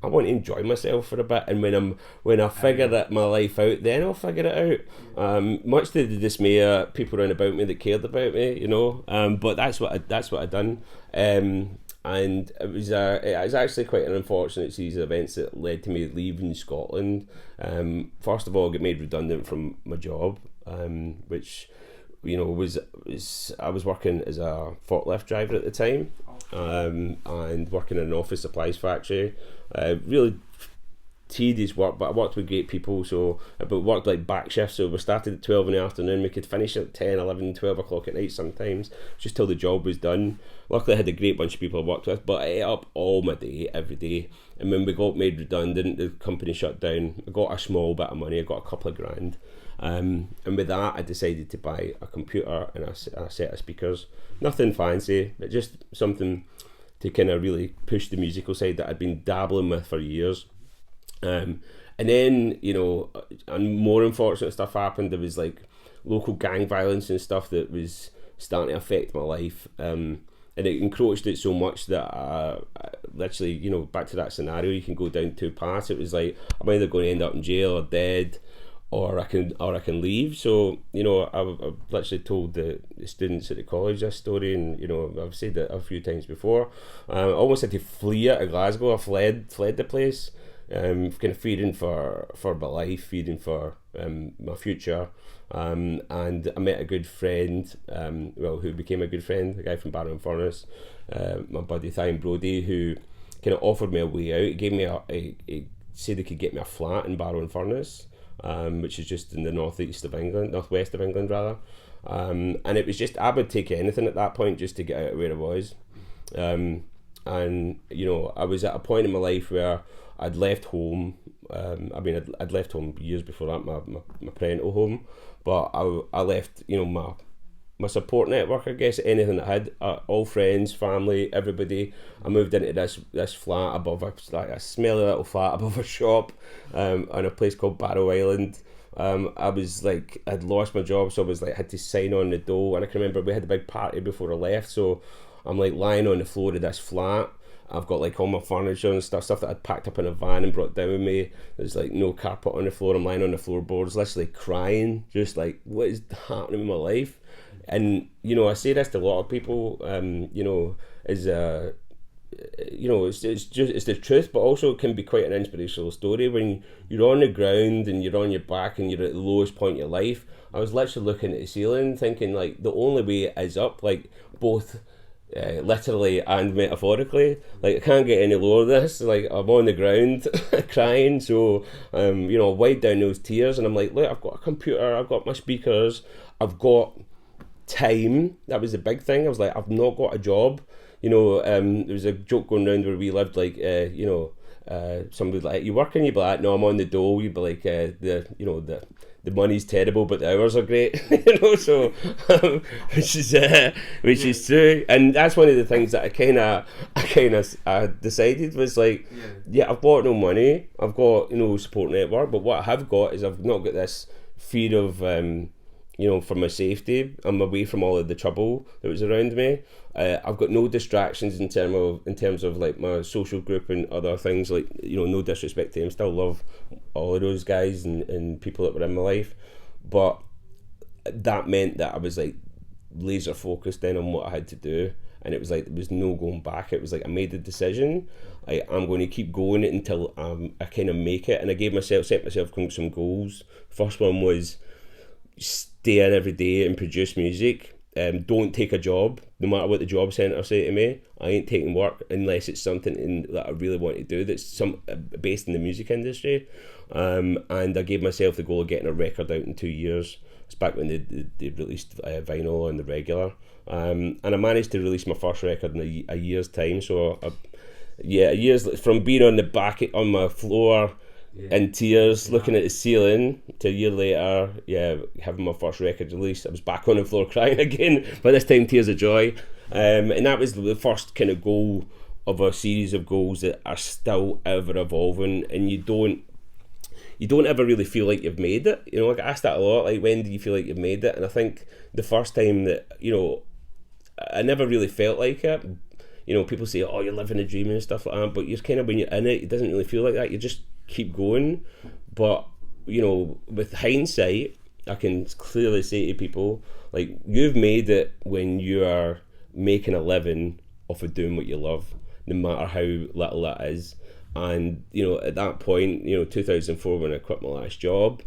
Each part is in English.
I want to enjoy myself for a bit, and when I figure my life out, then I'll figure it out. Much to the dismay of people around about me that cared about me, you know. But that's what I done. And it was actually quite an unfortunate series of events that led to me leaving Scotland. First of all, I got made redundant from my job, which, you know, was I was working as a forklift driver at the time, and working in an office supplies factory. Really tedious work, but I worked with great people, but worked like back shifts, so we started at 12 in the afternoon, we could finish at 10, 11, 12 o'clock at night sometimes, just till the job was done. Luckily I had a great bunch of people I worked with, but I ate up all my day, every day, and when we got made redundant, the company shut down. I got a small bit of money, I got a couple of grand, and with that I decided to buy a computer and a set of speakers. Nothing fancy, but just something to kind of really push the musical side that I'd been dabbling with for years. And then, you know, and more unfortunate stuff happened. There was like local gang violence and stuff that was starting to affect my life, and it encroached it so much that I literally, you know, back to that scenario, you can go down two paths. It was like, I'm either going to end up in jail or dead, or I can leave. So, you know, I've literally told the students at the college this story, and, you know, I've said it a few times before. I almost had to flee out of Glasgow. I fled the place. Kind of fearing for my life, fearing for my future, and I met a good friend, who became a good friend, a guy from Barrow and Furnace, my buddy Thine Brody, who kind of offered me a way out. He gave me he said he could get me a flat in Barrow and Furnace, which is just in the northwest of England rather, and it was just, I would take anything at that point just to get out of where I was, and, you know, I was at a point in my life where I'd left home. I'd left home years before that, my parental home, but I left, you know, my support network, I guess, anything I had, all friends, family, everybody. I moved into this flat above a smelly little flat above a shop, on a place called Barrow Island. I was like, I'd lost my job, so I was like, had to sign on the dole, and I can remember we had a big party before I left, so I'm like lying on the floor of this flat. I've got like all my furniture and stuff that I'd packed up in a van and brought down with me. There's like no carpet on the floor. I'm lying on the floorboards, literally crying, just like, what is happening in my life? And, you know, I say this to a lot of people, you know, you know, it's the truth, but also it can be quite an inspirational story when you're on the ground and you're on your back and you're at the lowest point of your life. I was literally looking at the ceiling thinking, like, the only way is up, like, both literally and metaphorically. Like, I can't get any lower than this. Like, I'm on the ground crying, so you know, I wiped down those tears and I'm like, look, I've got a computer, I've got my speakers, I've got time. That was the big thing. I was like, I've not got a job, you know. There was a joke going around where we lived, like, you know, somebody like, you working? You'd be like, no, I'm on the dole. You'd be like, the money's terrible, but the hours are great, you know. So, which is true, and that's one of the things that I kind of decided was like, yeah, I've got no money, I've got no support network, but what I have got is I've not got this fear of, you know, for my safety. I'm away from all of the trouble that was around me. I've got no distractions in terms of like my social group and other things. Like, you know, no disrespect to them, still love all of those guys and people that were in my life, but that meant that I was like laser focused then on what I had to do, and it was like there was no going back. It was like I made the decision. I'm going to keep going until I kind of make it, and I set myself some goals. First one was stay in every day and produce music. Don't take a job, no matter what the job centre say to me. I ain't taking work unless it's something that I really want to do that's based in the music industry. And I gave myself the goal of getting a record out in 2 years. It's back when they released vinyl on the regular. And I managed to release my first record in a year's time. So, years from being on the back on my floor, in tears, looking at the ceiling, to a year later, having my first record release, I was back on the floor crying again, but this time tears of joy. And that was the first kind of goal of a series of goals that are still ever evolving, and you don't ever really feel like you've made it. You know, I get asked that a lot, like, when do you feel like you've made it? And I think the first time that, you know, I never really felt like it. you know, people say, oh, you're living a dream and stuff like that, but you're kind of, when you're in it, it doesn't really feel like that. You just keep going. But, you know, with hindsight, I can clearly say to people, like, you've made it when you are making a living off of doing what you love, no matter how little that is. And, you know, at that point, you know, 2004, when I quit my last job,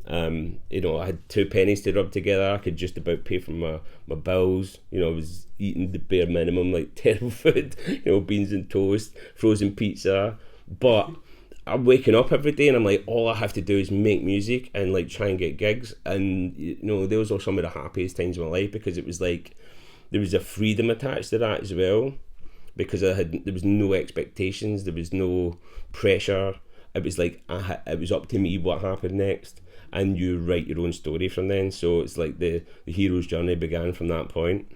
you know, I had 2 pennies to rub together. I could just about pay for my bills. You know, I was eating the bare minimum, like terrible food, you know, beans and toast, frozen pizza. But I'm waking up every day and I'm like, all I have to do is make music and like try and get gigs. And, you know, those were some of the happiest times of my life, because it was like, there was a freedom attached to that as well, because there was no expectations, there was no pressure. It was like, it was up to me what happened next, and you write your own story from then. So it's like the hero's journey began from that point.